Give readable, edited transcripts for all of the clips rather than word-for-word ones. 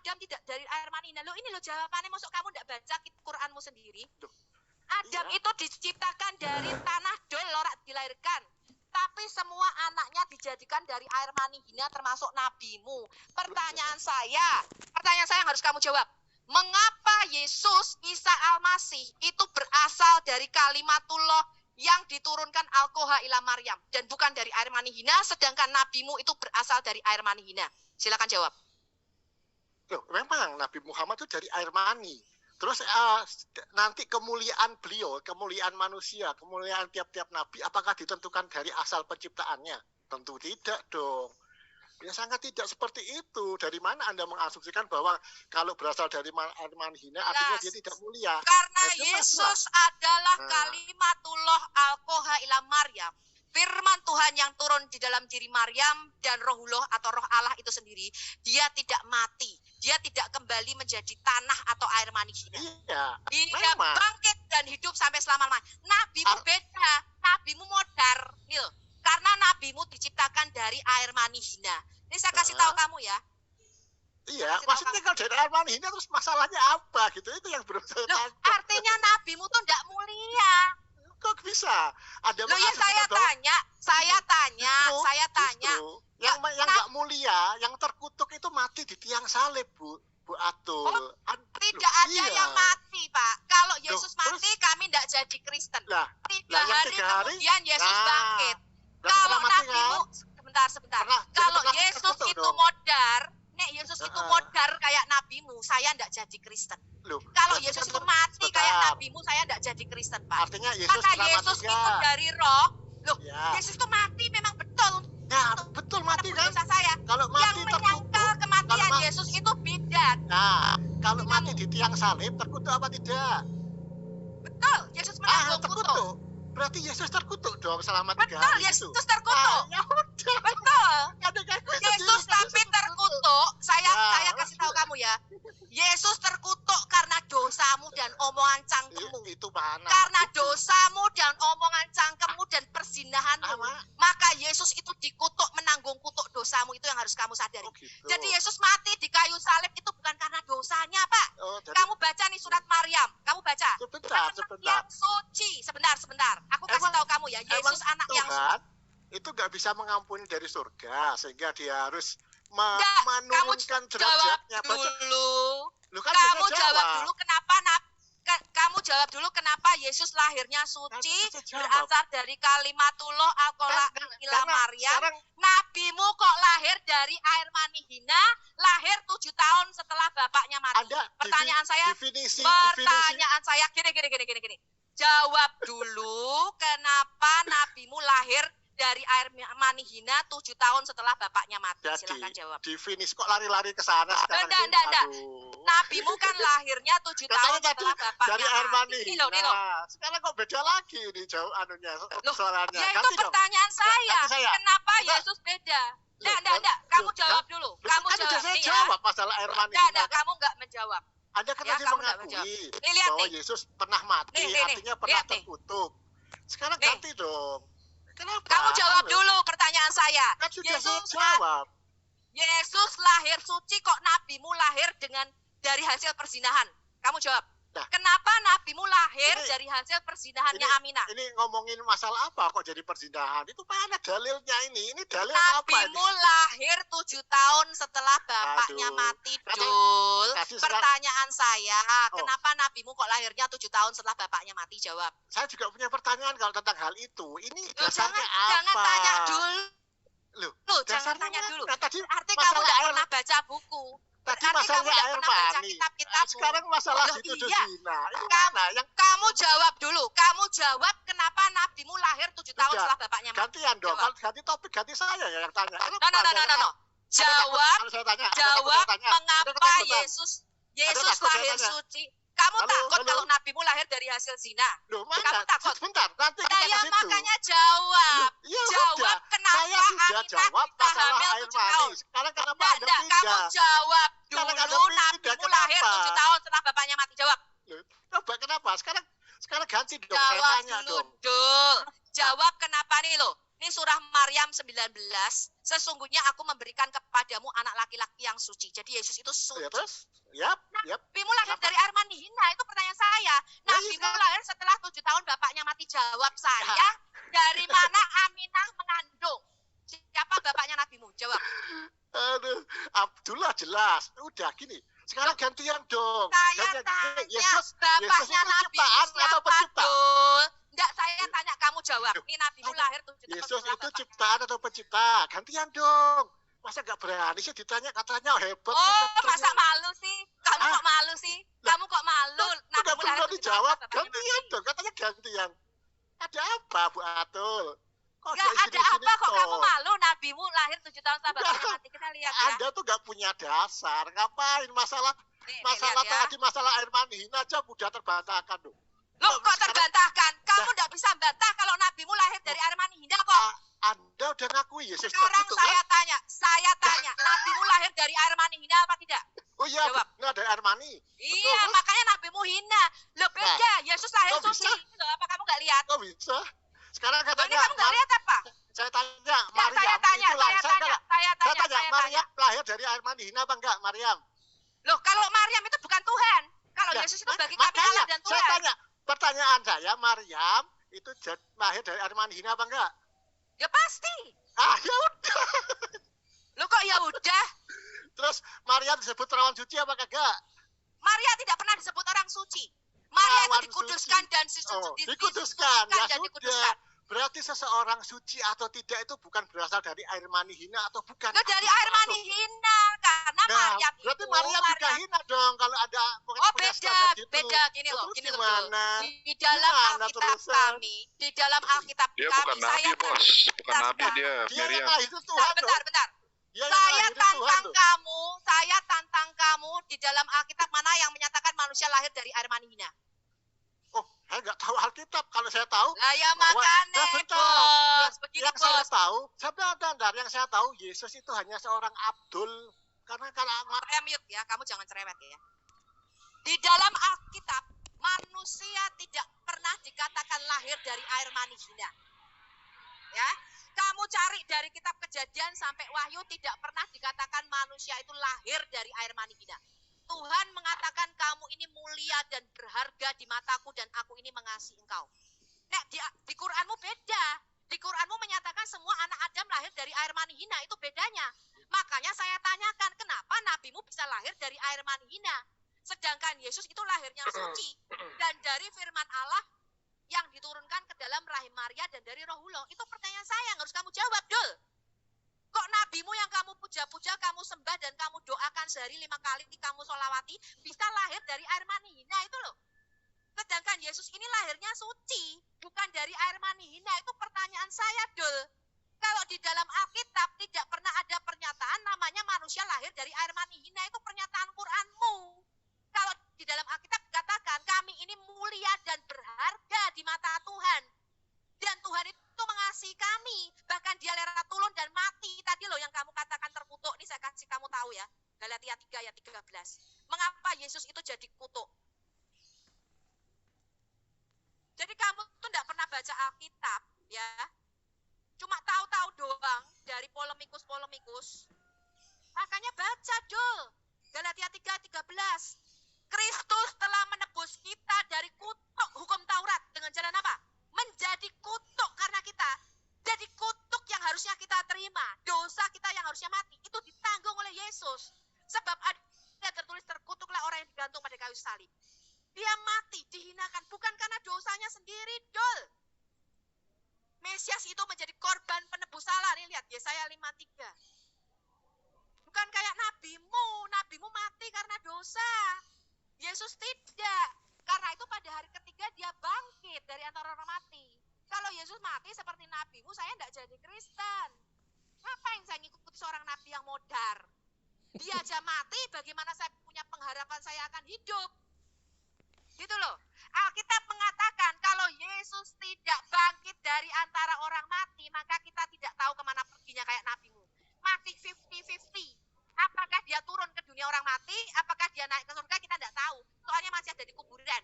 Adam tidak dari air mani hina. Loh ini loh jawabannya, masuk kamu tidak baca Quranmu sendiri? Adam itu diciptakan dari tanah dol, lorak dilahirkan. Tapi semua anaknya dijadikan dari air mani hina termasuk nabimu. Pertanyaan saya yang harus kamu jawab. Mengapa Yesus Isa Al-Masih itu berasal dari kalimatullah yang diturunkan Al-Qoha ila Maryam dan bukan dari air mani hina, sedangkan nabimu itu berasal dari air mani hina? Silakan jawab. Loh, memang Nabi Muhammad itu dari air mani. Terus nanti kemuliaan beliau, kemuliaan manusia, kemuliaan tiap-tiap nabi, apakah ditentukan dari asal penciptaannya? Tentu tidak dong. Ya sangat tidak seperti itu. Dari mana Anda mengasumsikan bahwa kalau berasal dari air mani hina, artinya dia tidak mulia? Karena Yesus adalah kalimatullah Al-Qoha ila Maryam. Firman Tuhan yang turun di dalam diri Maryam dan rohullah atau roh Allah itu sendiri, dia tidak mati, dia tidak kembali menjadi tanah atau air mani hina. Iya, dia bangkit dan hidup sampai selama-lamanya. Nabimu beda, nabimu modar, Nil. Karena nabimu diciptakan dari air mani hina. Ini saya kasih tahu kamu ya. Iya, maksudnya kalau dari air mani hina terus masalahnya apa gitu? Itu yang belum saya tahu. Artinya nabimu tuh tidak mulia. Kok bisa? Ada loh ya saya tanya. Justru, yang nggak mulia, yang terkutuk itu mati di tiang salib, Bu Atul. Tidak ada yang mati, Pak. Kalau Yesus mati, kami tidak jadi Kristen. 3 hari kemudian Yesus bangkit. Kalau nabimu, sebentar. Kalau Yesus itu modar, Yesus itu modar kayak nabimu, saya tidak jadi Kristen. Kalau Yesus itu mati kayak nabimu, saya tidak jadi Kristen, Pak. Artinya Yesus itu dari roh. Yesus itu mati memang betul. Ya, betul mati kan? Saya. Kalau mati yang menyangkal kematian Yesus itu bidat. Nah, kalau mati di tiang salib terkutuk apa tidak? Betul, Yesus menanggung terkutuk. Berarti Yesus terkutuk dong selama 3 hari. Betul, Yesus terkutuk. Ya udah. Betul. Yesus tapi terkutuk. Saya kasih tahu kamu ya. Yesus terkutuk karena dosamu dan omongan cangkemmu. Itu mana? Karena dosamu dan omongan cangkemmu dan perzinahanmu. Maka Yesus itu dikutuk, menanggung kutuk dosamu. Itu yang harus kamu sadari. Gitu. Jadi Yesus mati di kayu salib itu bukan karena dosanya, Pak. Kamu baca nih surat Maryam. Kamu baca. Sebentar. Yang suci. Sebentar. Aku kasih tahu kamu ya. Yesus anak yang suci. Itu nggak bisa mengampuni dari surga, sehingga dia harus menurunkan derajatnya. Kamu jawab dulu kenapa Yesus lahirnya suci, berasal dari kalimatullah Al-Qoha ila Maryam. Nabimu kok lahir dari air mani hina, lahir 7 tahun setelah bapaknya mati. Pertanyaan saya gini. Jawab dulu kenapa nabimu lahir dari air mani hina 7 tahun setelah bapaknya mati. Silakan jawab. Definisi kok lari-lari ke sana sekarang. Enggak. Nabimu kan lahirnya 7 tahun setelah bapaknya dari air mani hina. Sekarang kok beda lagi nih jauh suaranya. Ya itu pertanyaan saya. Kenapa Yesus beda? Enggak. Kamu jawab dulu. Kamu jawab. Saya jawab masalah air mani hina. Enggak, kamu enggak menjawab. Anda kan tadi mengakui bahwa Yesus pernah mati, artinya pernah terkutuk. Sekarang ganti dong. Kenapa? Kamu jawab dulu pertanyaan saya. Kan sudah saya jawab. Yesus lahir suci, kok nabimu lahir dari hasil perzinahan? Kamu jawab. Kenapa nabimu lahir dari hasil perzinahannya Aminah? Ini ngomongin masalah apa kok jadi perzinahan? Itu mana dalilnya ini? Ini dalil apa ini? Nabimu lahir 7 tahun setelah bapaknya mati, Dul. Pertanyaan saya, kenapa nabimu kok lahirnya 7 tahun setelah bapaknya mati? Jawab. Saya juga punya pertanyaan kalau tentang hal itu. Ini dasarnya apa? Jangan tanya dulu. Loh, jangan tanya dulu. Tadi arti kamu tidak pernah baca buku. Tadi masalah air mani. Sekarang masalah dituduh zina. Kamu jawab dulu. Kamu jawab kenapa nabimu lahir 7 tahun setelah bapaknya mati. Gantian dong. Ganti topik, ganti saya yang tanya. No. Jawab mengapa Yesus lahir suci. Kamu takut kalau nabimu lahir dari hasil zina? Kamu takut? Sebentar, nanti kita ke situ. Makanya jawab. Jawab kenapa saya sudah jawab masalah air mani. Sekarang kenapa Anda tidak? Kamu jawab dulu nabimu lahir 7 tahun setelah bapaknya mati. Jawab. Coba kenapa? Sekarang ganti dong. Jawab saya tanya dulu, dong. Dul. Jawab kenapa nih lo? Ini surah Maryam 19. Sesungguhnya aku memberikan kepadamu anak laki-laki yang suci. Jadi Yesus itu suci. Ya, terus? Yap. Nabimu lahir dari air mani hina. Itu pertanyaan saya. Nabimu lahir setelah 7 tahun bapaknya mati. Jawab saya. Dari mana Aminah mengandung? Siapa bapaknya nabimu? Jawab. Aduh, Abdullah jelas. Udah gini. Sekarang gantian dong. Saya tanya, Yesus bapaknya itu nabimu ciptaan atau siapa, pencipta? Dul? Enggak, saya tanya kamu jawab. Ini nabimu lahir 7 tahun Yesus setelah itu bapaknya. ciptaan atau pencipta? Gantian dong. Masa nggak berani sih ditanya, katanya hebat. Oh, masa malu sih? Kamu kok malu sih? Kamu kok malu? Udah Nabimu lahir belum 7 tahun dijawab. setelah bapaknya Gantian mati. dong, katanya gantian. Ada apa, Bu Atul? Kok Enggak kayak ada gini-gini apa kok toh? kamu malu? Nabimu lahir 7 tahun setelah bapaknya mati. Kita lihat ya. Anda tuh nggak punya dasar. Ngapain masalah Nih, masalah lihat ya. tadi, masalah air mani hina aja mudah terbantahkan dong. Loh, kok Sekarang terbantahkan? Kamu enggak bisa bantah kalau nabimu lahir dari air mani hina kok. Anda udah ngakui Yesus Sekarang begitu saya kan? tanya, nabimu lahir dari air mani hina apa tidak? Oh iya, Jawab. benar dari air mani. Iya, terus? makanya nabimu hina. Loh, beda. Yesus lahir kok suci. bisa? Ini loh, apa kamu enggak lihat? Kok bisa? Sekarang Loh, ini katanya kamu enggak lihat apa? saya tanya, Ya, Maryam saya tanya, itu lahir. saya tanya. Maryam lahir dari air mani hina apa enggak, Maryam? Loh, kalau Maryam itu bukan Tuhan. Kalau Nah, Yesus itu bagi kami makanya Allah dan saya Tuhan. tanya, pertanyaan saya, Maryam itu lahir dari air mani hina apa enggak? Ya pasti. Ya udah. Loh, kok ya udah? Terus Maryam disebut perawan suci apa kagak? Maria tidak pernah disebut orang suci. Maria itu Perawan dikuduskan suci. dan Dikuduskan. Ya dan sudah. dikuduskan. Berarti seseorang suci atau tidak itu bukan berasal dari air mani hina atau bukan? Loh, dari air mani hina karena Nah, Maryam berarti itu Maryam juga hina dong kalau ada Oh, punya beda, standar gitu. beda gini loh, Terus gini loh. gimana? Di dalam Gimana Alkitab terusan? kami, di dalam Alkitab Dia kami, bukan nabi, bos. Bukan nabi dia, Dia yang Miriam. lahir itu Tuhan dong. bentar. Dia yang Saya lahir itu Tuhan tantang dong. kamu di dalam Alkitab mana yang menyatakan manusia lahir dari air mani hina? Oh, saya nggak tahu Alkitab. Kalau saya tahu, Lah ya bahwa- makanya, Nah, bentar. bos. Begini, yang saya bos. tahu, bentar, yang saya tahu Yesus itu hanya seorang Abdul. Karena kalau Saya mute ya, kamu jangan cerewet ya. Di dalam Alkitab, manusia tidak pernah dikatakan lahir dari air mani hina. Ya, kamu cari dari kitab Kejadian sampai Wahyu tidak pernah dikatakan manusia itu lahir dari air mani hina. Tuhan mengatakan kamu ini mulia dan berharga di mataku dan aku ini mengasihi engkau. Nek di Quranmu beda. Di Quranmu menyatakan semua anak Adam lahir dari air mani hina, itu bedanya. Makanya saya tanyakan kenapa nabimu bisa lahir dari air mani hina. Sedangkan Yesus itu lahirnya suci dan dari firman Allah yang diturunkan ke dalam rahim Maria dan dari Rohullah. Itu pertanyaan saya yang harus kamu jawab, Dul. Kok nabimu yang kamu puja-puja, kamu sembah dan kamu doakan sehari 5 kali, kamu sholawati, bisa lahir dari air mani hina itu loh. Sedangkan Yesus ini lahirnya suci, bukan dari air mani hina. Itu pertanyaan saya, Dul. Kalau di dalam Alkitab tidak pernah ada pernyataan namanya manusia lahir dari air mani hina, itu pernyataan Quranmu. Kalau di dalam Alkitab dikatakan kami ini mulia dan berharga di mata Tuhan. Dan Tuhan itu mengasihi kami. Bahkan dia rela turun dan mati. Tadi loh yang kamu katakan terkutuk. Ini saya kasih kamu tahu ya. Galatia 3 ayat 13. Mengapa Yesus itu jadi kutuk? Jadi kamu tuh enggak pernah baca Alkitab ya. Cuma tahu-tahu doang dari polemikus-polemikus. Makanya baca, Dul. Galatia 3:13. Kristus telah menebus kita dari kutuk hukum Taurat dengan jalan apa? Menjadi kutuk karena kita. Jadi kutuk yang harusnya kita terima, dosa kita yang harusnya mati, itu ditanggung oleh Yesus. Sebab ada tertulis terkutuklah orang yang digantung pada kayu salib. Dia mati, dihinakan, bukan karena dosanya sendiri, Dul. Mesias itu menjadi korban penebus salah. Nih lihat, Yesaya 5:3. Bukan kayak nabimu mati karena dosa. Yesus tidak. Karena itu pada hari ketiga dia bangkit dari antara orang mati. Kalau Yesus mati seperti nabimu, saya tidak jadi Kristen. Ngapain saya ngikut seorang nabi yang modar? Dia aja mati, bagaimana saya punya pengharapan saya akan hidup? Gitu loh. Alkitab mengatakan kalau Yesus tidak bangkit dari antara orang mati, maka kita tidak tahu kemana perginya kayak nabimu. Masih 50-50. Apakah dia turun ke dunia orang mati, apakah dia naik ke surga, kita tidak tahu. Soalnya masih ada di kuburan.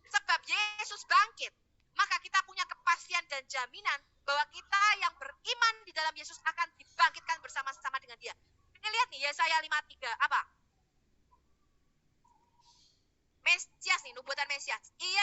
Sebab Yesus bangkit, maka kita punya kepastian dan jaminan bahwa kita yang beriman di dalam Yesus akan dibangkitkan bersama-sama dengan Dia. Ini lihat nih Yesaya 53 apa? Mesias nih, nubuatan Mesias. Ia